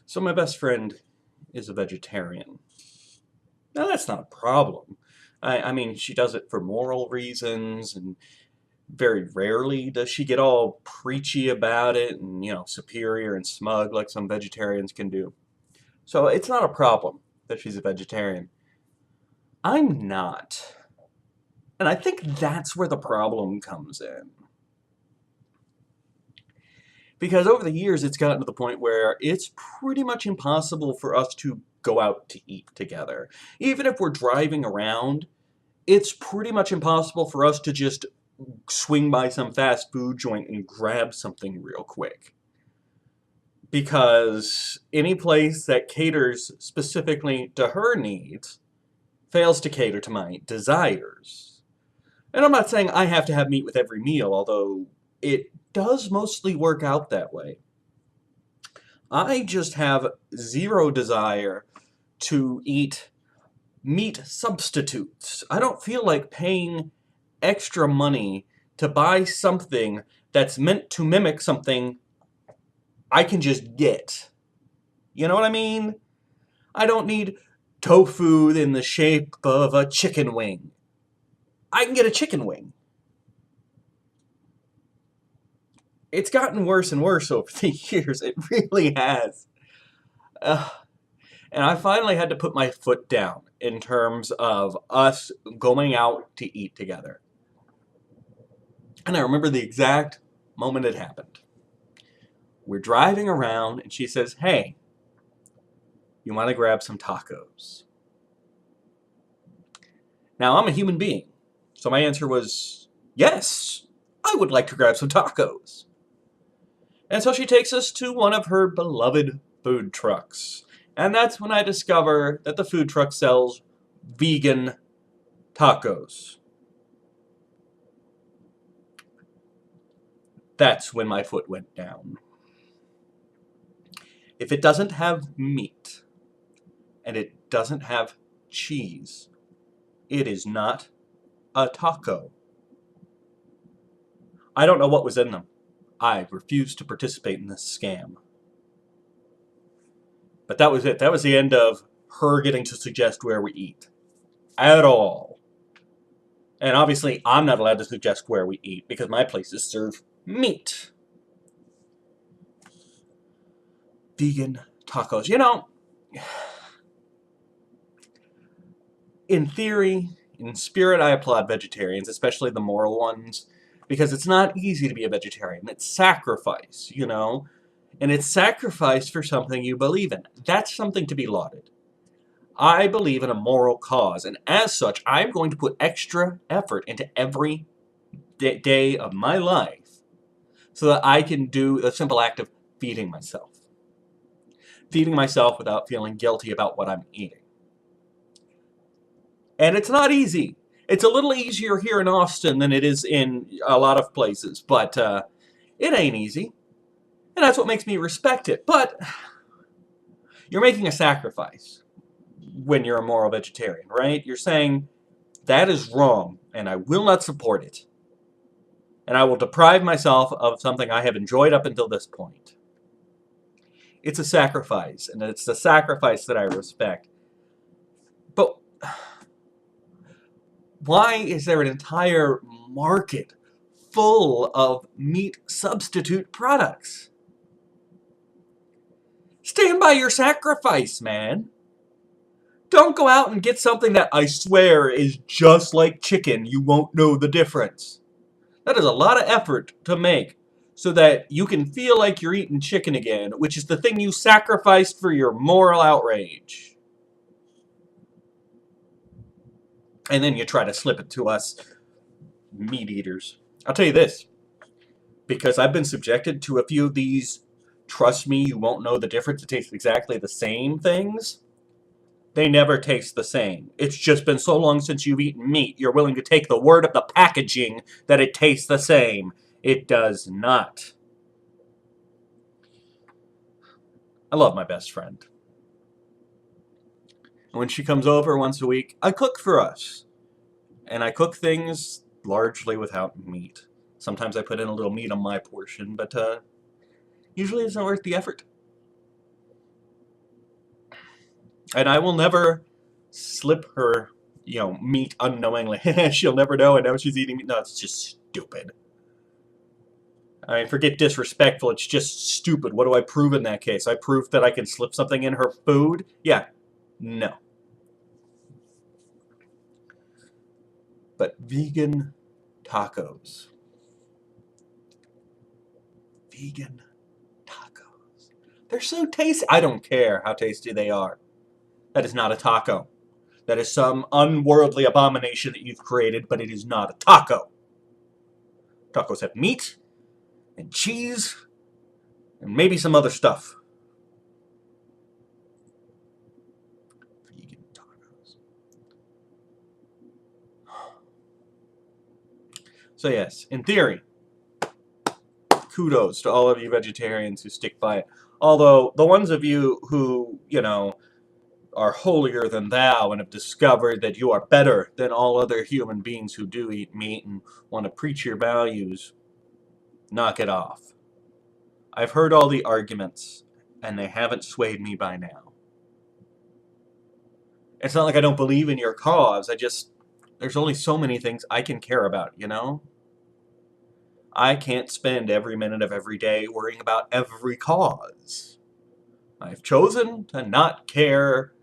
So my best friend is a vegetarian. Now that's not a problem. I mean, she does it for moral reasons, and very rarely does she get all preachy about it and, superior and smug like some vegetarians can do. So it's not a problem that she's a vegetarian. I'm not. And I think that's where the problem comes in. Because over the years, it's gotten to the point where it's pretty much impossible for us to go out to eat together. Even if we're driving around, it's pretty much impossible for us to just swing by some fast food joint and grab something real quick. Because any place that caters specifically to her needs fails to cater to my desires. And I'm not saying I have to have meat with every meal, although it does mostly work out that way. I just have zero desire to eat meat substitutes. I don't feel like paying extra money to buy something that's meant to mimic something I can just get. You know what I mean? I don't need tofu in the shape of a chicken wing. I can get a chicken wing. It's gotten worse and worse over the years. It really has. And I finally had to put my foot down in terms of us going out to eat together. And I remember the exact moment it happened. We're driving around and she says, "Hey, you want to grab some tacos?" Now, I'm a human being, so my answer was, yes, I would like to grab some tacos. And so she takes us to one of her beloved food trucks. And that's when I discover that the food truck sells vegan tacos. That's when my foot went down. If it doesn't have meat and it doesn't have cheese, it is not a taco. I don't know what was in them. I refused to participate in this scam. But that was it. That was the end of her getting to suggest where we eat. At all. And obviously, I'm not allowed to suggest where we eat because my places serve meat. Vegan tacos. In theory, in spirit, I applaud vegetarians, especially the moral ones, because it's not easy to be a vegetarian. It's sacrifice, And it's sacrifice for something you believe in. That's something to be lauded. I believe in a moral cause, and as such, I'm going to put extra effort into every day of my life so that I can do the simple act of feeding myself. Feeding myself without feeling guilty about what I'm eating. And it's not easy. It's a little easier here in Austin than it is in a lot of places, but it ain't easy. And that's what makes me respect it. But you're making a sacrifice when you're a moral vegetarian, right? You're saying, that is wrong, and I will not support it. And I will deprive myself of something I have enjoyed up until this point. It's a sacrifice, and it's the sacrifice that I respect. But why is there an entire market full of meat substitute products? Stand by your sacrifice, man. Don't go out and get something that I swear is just like chicken. You won't know the difference. That is a lot of effort to make so that you can feel like you're eating chicken again, which is the thing you sacrificed for your moral outrage. And then you try to slip it to us meat eaters. I'll tell you this, because I've been subjected to a few of these, trust me, you won't know the difference, it tastes exactly the same things. They never taste the same. It's just been so long since you've eaten meat, you're willing to take the word of the packaging that it tastes the same. It does not. I love my best friend. And when she comes over once a week, I cook for us. And I cook things largely without meat. Sometimes I put in a little meat on my portion, but usually it's not worth the effort. And I will never slip her, meat unknowingly. She'll never know, and now she's eating meat. No, it's just stupid. I mean, forget disrespectful, it's just stupid. What do I prove in that case? I prove that I can slip something in her food? Yeah. No. But vegan tacos. Vegan tacos. They're so tasty. I don't care how tasty they are. That is not a taco. That is some unworldly abomination that you've created, but it is not a taco. Tacos have meat and cheese and maybe some other stuff. Vegan tacos. So yes, in theory, kudos to all of you vegetarians who stick by it. Although, the ones of you who, are holier than thou and have discovered that you are better than all other human beings who do eat meat and want to preach your values, knock it off. I've heard all the arguments, and they haven't swayed me by now. It's not like I don't believe in your cause, there's only so many things I can care about, I can't spend every minute of every day worrying about every cause. I've chosen to not care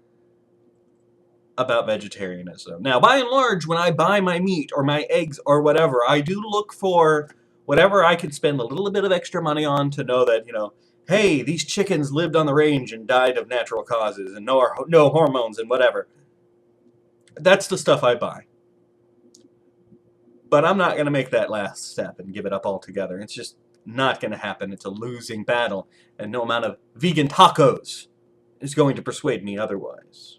about vegetarianism. Now, by and large, when I buy my meat or my eggs or whatever, I do look for whatever I can spend a little bit of extra money on to know that, hey, these chickens lived on the range and died of natural causes and no hormones and whatever. That's the stuff I buy. But I'm not going to make that last step and give it up altogether. It's just not going to happen. It's a losing battle, and no amount of vegan tacos is going to persuade me otherwise.